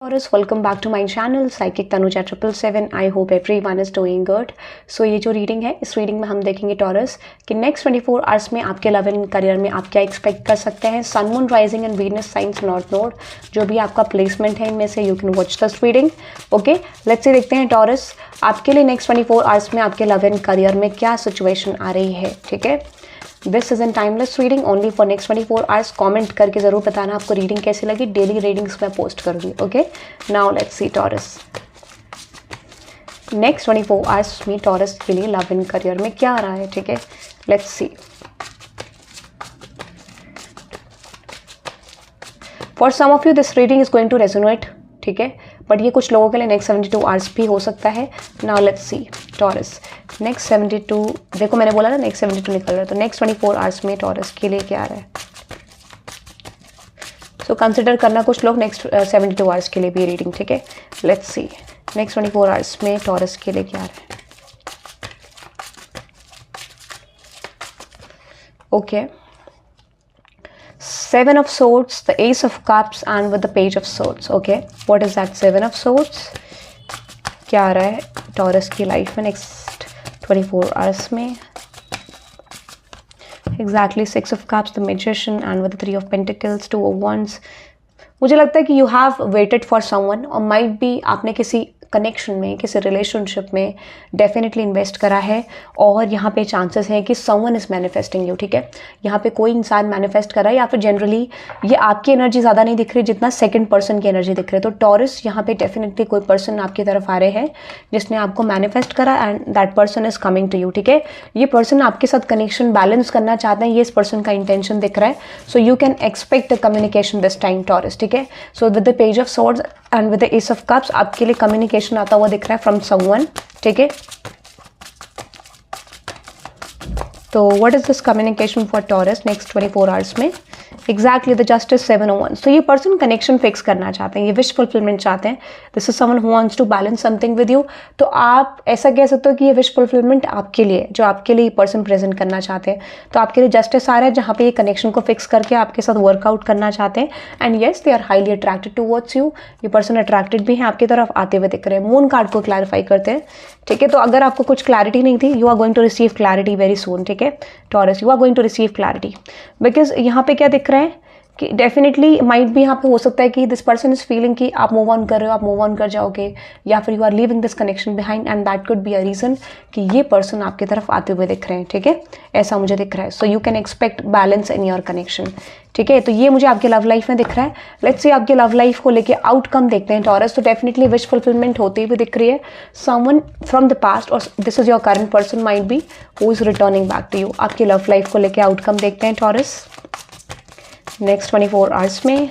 Taurus, welcome back to my channel Psychic Tanuja 777. I hope everyone is doing good. So ये जो reading है, इस reading में हम देखेंगे टॉरस कि नेक्स्ट 24 आवर्स में आपके लव एंड करियर में आप क्या एक्सपेक्ट कर सकते हैं. Sun moon rising and Venus signs north node, जो भी आपका प्लेसमेंट है इनमें से you can watch this reading. Okay, let's see देखते हैं टॉरस आपके लिए नेक्स्ट 24 आवर्स में आपके लव एंड करियर में क्या सिचुएशन आ रही है. ठीक है, this is an timeless reading only for next 24 hours. Comment करके ज़रूर बताना आपको रीडिंग कैसी लगी. डेली रीडिंग्स मैं पोस्ट करूँगी. Okay, now let's see taurus next 24 hours में टॉरस के लिए लव एंड करियर में क्या आ रहा है. ठीक है, let's see. For some of you this reading is going to resonate. ठीक है, बट ये कुछ लोगों के लिए नेक्स्ट 72 आवर्स भी हो सकता है. Now let's see taurus next 72. देखो मैंने बोला ना नेक्स्ट 72 निकल रहा है, तो नेक्स्ट 24 आवर्स में टॉरस के लिए क्या आ रहा है. सो कंसिडर करना कुछ लोग नेक्स्ट 72 आवर्स के लिए भी रीडिंग. ठीक है, लेट्स सी नेक्स्ट 24 आवर्स में टॉरस के लिए क्या आ रहा है. Okay, Seven of Swords, the Ace of Cups and with the Page of Swords. Okay, what is that Seven of Swords? क्या आ रहा है टॉरस की लाइफ में नेक्स्ट 24 आवर्स में. Exactly, Six of Cups, the Magician and with the Three of Pentacles, Two of Wands. मुझे लगता है कि you have waited for someone और might be आपने किसी कनेक्शन में, किसी रिलेशनशिप में डेफिनेटली इन्वेस्ट करा है और यहाँ पे चांसेस हैं कि समवन इज़ मैनिफेस्टिंग यू. ठीक है, यहाँ पे कोई इंसान मैनिफेस्ट कर रहा है या फिर जनरली ये आपकी एनर्जी ज़्यादा नहीं दिख रही जितना सेकंड पर्सन की एनर्जी दिख रही है. तो टॉरस यहाँ पे डेफिनेटली कोई पर्सन आपकी तरफ आ रहे हैं जिसने आपको मैनिफेस्ट करा and that person is coming to you. ठीक है, ये पर्सन आपके साथ कनेक्शन बैलेंस करना चाहते हैं, ये इस पर्सन का इंटेंशन दिख रहा है. So you can expect the communication this time taurus. ठीक है, so with the page of swords and with the S of cups आपके लिए कम्युनिकेशन आता हुआ दिख रहा है फ्रॉम समवन. ठीक है, तो what is this communication for Taurus next 24 hours में. Exactly the justice 7 of Wands. तो ये पर्सन कनेक्शन फिक्स करना चाहते हैं, ये विश फुलफिलमेंट चाहते हैं. This is someone who wants to balance something with you. तो आप ऐसा कह सकते हो कि ये विश फुलफिलमेंट आपके लिए, जो आपके लिए ये पर्सन प्रेजेंट करना चाहते हैं. तो आपके लिए जस्टिस आ रहा है जहाँ पे ये कनेक्शन को फिक्स करके आपके साथ वर्कआउट करना चाहते हैं. And yes, they are highly attracted towards you. ये पर्सन अट्रैक्टेड भी है आपकी तरफ आते हुए दिख रहे हैं. मून कार्ड को क्लैरिफाई करते हैं. ठीक है, तो अगर आपको कुछ क्लैरिटी नहीं थी, you are going to receive clarity very soon. ठीक है Taurus, you are going to receive clarity because यहाँ पे क्या दिख रहा है कि डेफिनेटली माइट भी यहाँ पे हो सकता है कि दिस पर्सन इज फीलिंग कि आप मूव ऑन कर रहे हो, आप मूव ऑन कर जाओगे, या फिर you are leaving this connection behind and that could be a reason कि ये पर्सन आपकी तरफ आते हुए दिख रहे हैं. ठीक है, ऐसा मुझे दिख रहा है. So you can expect balance in your connection. ठीक है, तो ये मुझे आपके लव लाइफ में दिख रहा है. लेट्स से आपके लव लाइफ को लेके आउटकम देखते हैं टॉरस. तो डेफिनेटली विश फुलफिलमेंट होती हुई दिख रही है. समवन फ्रॉम द पास्ट और this is your current person might be who is returning back to you. आपकी लव लाइफ को लेके आउटकम देखते हैं टॉरस नेक्स्ट 24 आवर्स में.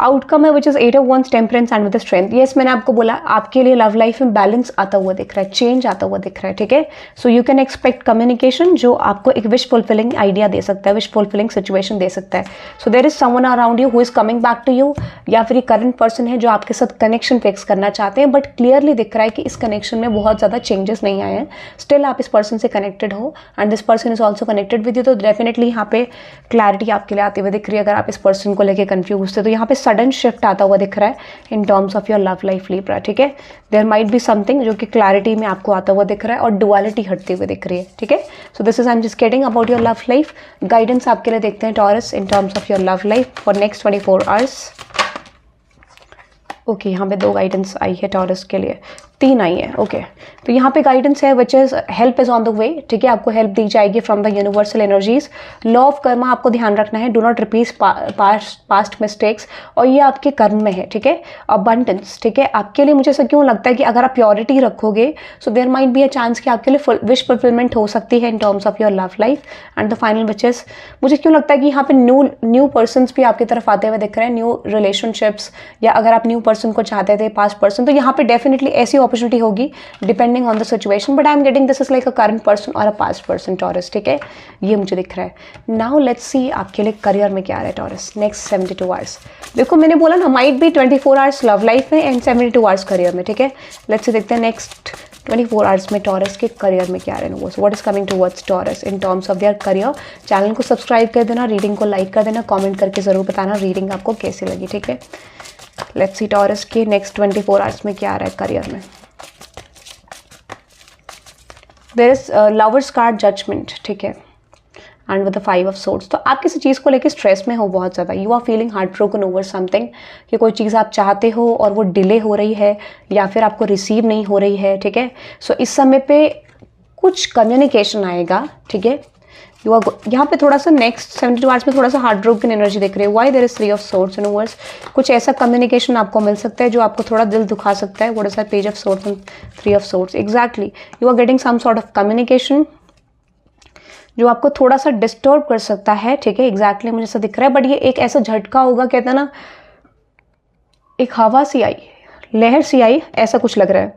आउटकम है which is 8 of Wands, temperance and with strength. Yes, मैंने आपको बोला आपके लिए लव लाइफ में बैलेंस आता हुआ दिख रहा है, चेंज आता हुआ दिख रहा है. ठीक है, so you can expect communication जो आपको एक विश फुलफिलिंग आइडिया दे सकता है, विश फुलफिलिंग सिचुएशन दे सकता है. So there is someone around you who is coming back to you, या फिर ये करंट पर्सन है जो आपके साथ कनेक्शन फिक्स करना चाहते हैं. बट क्लियरली दिख रहा है कि इस कनेक्शन में बहुत ज़्यादा चेंजेस नहीं आए हैं. स्टिल आप इस पर्सन से कनेक्टेड हो and this person is also connected with you. तो डेफिनेटली यहाँ पे क्लैरिटी आपके लिए आती हुई दिख रही है. अगर आप इस पर्सन को लेकर कंफ्यूज थे तो यहाँ पे सडन शिफ्ट आता हुआ दिख रहा है in terms of your love life Libra. ठीक है, देयर माइट बी समथिंग जो कि क्लैरिटी में आपको आता हुआ दिख रहा है और डुअलिटी हटती हुई दिख रही है. ठीक है, so this is I am just getting about your love life. Guidance आपके लिए देखते हैं taurus in terms of your love life for next 24 hours. Okay, यहाँ पे 2 गाइडेंस आई है टॉरस के लिए, 3 आई है. ओके, तो यहाँ पे गाइडेंस है which is help is on the way. ठीक है, आपको हेल्प दी जाएगी from the universal energies. Law of Karma आपको ध्यान रखना है, do not repeat past mistakes. और ये आपके कर्म में है. ठीक है, अबंडेंस. ठीक है, आपके लिए मुझे ऐसा क्यों लगता है कि अगर आप प्योरिटी रखोगे so there might be a chance कि आपके लिए विश फुलफिलमेंट हो सकती है in terms of your love life. And the final which is, मुझे क्यों लगता है कि यहाँ पे न्यू पर्सन भी आपकी तरफ आते हुए दिख रहे हैं, न्यू रिलेशनशिप्स, या अगर आप न्यू पर्सन को चाहते थे पास्ट पर्सन, तो यहाँ पे डेफिनेटली ऐसी अपॉर्चुनिटी होगी depending on the situation. But I am getting this is like a current person और अ पास्ट पर्सन टॉरस. ठीक है, ये मुझे दिख रहा है. नाउ लेट्स सी आपके लिए करियर में क्या आ रहा है टॉरस नेक्स्ट 72 आवर्स. देखो मैंने बोला ना might be 24 hours love life में एंड 72 आवर्स करियर में. ठीक है, लेट्स सी देखते हैं नेक्स्ट 24 आवर्स में टॉरस के करियर में क्या रहने वो, what is coming towards taurus in terms of their career. Channel को सब्सक्राइब कर देना, रीडिंग को लाइक कर देना, कमेंट करके ज़रूर बताना रीडिंग आपको कैसी लगी, ठीक है। लेट्स सी टॉरस के नेक्स्ट 24 आवर्स में क्या आ रहा है करियर में। There is lovers card, judgement, ठीक है, and with the 5 of swords. तो आप किसी चीज़ को लेकर स्ट्रेस में हो बहुत ज़्यादा, you are feeling heart broken over something, कि कोई चीज़ आप चाहते हो और वो डिले हो रही है या फिर आपको रिसीव नहीं हो रही है, ठीक है। सो इस समय पे कुछ कम्युनिकेशन आएगा, ठीक है। यू आर यहाँ पे थोड़ा सा नेक्स्ट 72 आवर्स में थोड़ा सा हार्ट ब्रोकन एनर्जी दिख रही है। Why there is 3 of swords and overs, कुछ ऐसा कम्युनिकेशन आपको मिल सकता है जो आपको थोड़ा दिल दुखा सकता है। What is that, page of swords and 3 of swords. Exactly, you are getting some sort of communication जो आपको थोड़ा सा डिस्टर्ब कर सकता है, ठीक है। एग्जैक्टली मुझे ऐसा दिख रहा है, बट ये एक ऐसा झटका होगा, कहते हैं ना एक हवा सी आई, लहर सी आई, ऐसा कुछ लग रहा है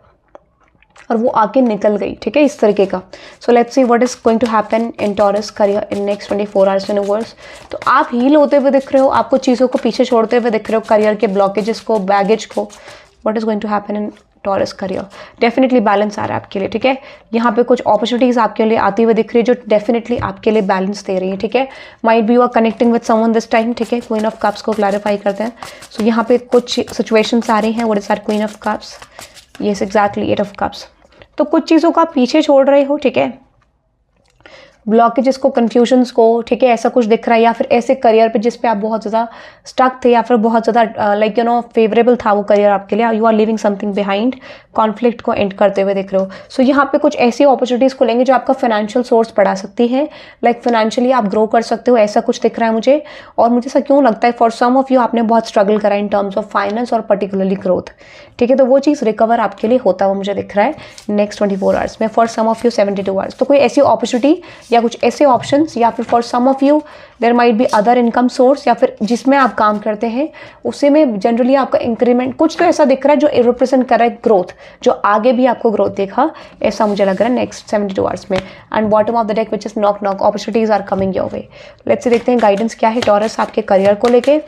और वो आके निकल गई, ठीक है, इस तरीके का। So let's see what is going to happen in Taurus career in next 24 hours universe. तो आप हील होते हुए दिख रहे हो, आपको चीज़ों को पीछे छोड़ते हुए दिख रहे हो, करियर के ब्लॉकेजेस को, बैगेज को। What is going to happen in Taurus career, definitely balance आ रहा है आपके लिए, ठीक है। यहाँ पे कुछ अपॉर्चुनिटीज आपके लिए आती हुई दिख रही है जो डेफिनेटली आपके लिए बैलेंस दे रही है, ठीक है। Might be you are connecting with someone this time, ठीक है। क्वीन ऑफ कप्स को क्लैरिफाई करते हैं। सो यहाँ पे कुछ सिचुएशंस आ रही हैं। What is that, queen of cups, yes exactly 8 of cups. तो कुछ चीज़ों को आप पीछे छोड़ रहे हो, ठीक है, ब्लॉकेजेस को, कंफ्यूजन्स को, ठीक है, ऐसा कुछ दिख रहा है। या फिर ऐसे करियर पे जिस पे आप बहुत ज़्यादा स्टक थे या फिर बहुत ज़्यादा लाइक यू नो फेवरेबल था वो करियर आपके लिए, you are leaving something behind, conflict को एंड करते हुए दिख रहे हो। सो यहाँ पे कुछ ऐसी अपॉर्चुनिटीज़ को लेंगे जो आपका फाइनेंशियल सोर्स बढ़ा सकती है, लाइक फाइनेंशियली आप ग्रो कर सकते हो, ऐसा कुछ दिख रहा है मुझे। और मुझे ऐसा क्यों लगता है, फॉर सम ऑफ यू आपने बहुत स्ट्रगल करा इन टर्म्स ऑफ फाइनेंस और पर्टिकुलरली ग्रोथ, ठीक है। तो वो चीज़ रिकवर आपके लिए होता हुआ मुझे दिख रहा है नेक्स्ट 24 आवर्स में, for some of you 72 hours. तो कोई ऐसी अपॉर्चुनिटी या कुछ ऐसे ऑप्शंस, या फिर for some of you there might be other income source, या फिर जिसमें आप काम करते हैं उसी में जनरली आपका इंक्रीमेंट, कुछ तो ऐसा दिख रहा है जो रिप्रेजेंट कर रहा है ग्रोथ, जो आगे भी आपको ग्रोथ देखा, ऐसा मुझे लग रहा है नेक्स्ट 72 आवर्स में। And bottom of the deck which is knock knock, opportunities are coming your way. Let's see देखते हैं गाइडेंस क्या है टॉरस आपके करियर को लेके।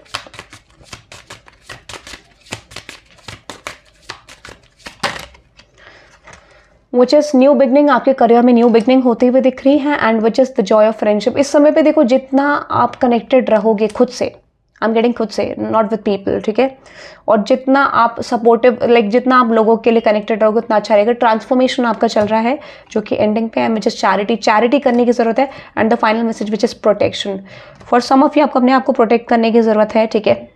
विच इज़ न्यू बिगनिंग, आपके करियर में न्यू बिगनिंग होती हुई दिख रही है। And which is the Joy of friendship. इस समय पे देखो जितना आप कनेक्टेड रहोगे खुद से, आई एम गेटिंग खुद से, नॉट विद पीपल, ठीक है, और जितना आप सपोर्टिव, लाइक जितना आप लोगों के लिए कनेक्टेड रहोगे उतना अच्छा रहेगा। ट्रांसफॉर्मेशन आपका चल रहा है जो कि एंडिंग पे है, विच इज चैरिटी, चैरिटी करने की जरूरत है। And the final message which is protection, for some of you आपको अपने आप को प्रोटेक्ट करने की जरूरत है, ठीक है।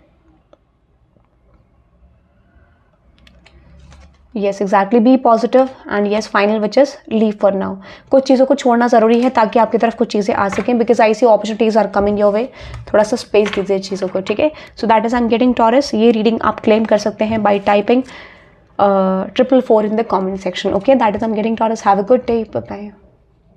Yes exactly, be positive. And yes final which is leave for now, कुछ चीज़ों को छोड़ना ज़रूरी है ताकि आपकी तरफ कुछ चीज़ें आ सकें, because I see opportunities are coming your way. थोड़ा सा स्पेस दीजिए चीज़ों को, ठीक है। So that is I am getting Taurus. ये रीडिंग आप क्लेम कर सकते हैं by typing 444 in the comment section, okay. That is I am getting Taurus. Have a good day, bye bye.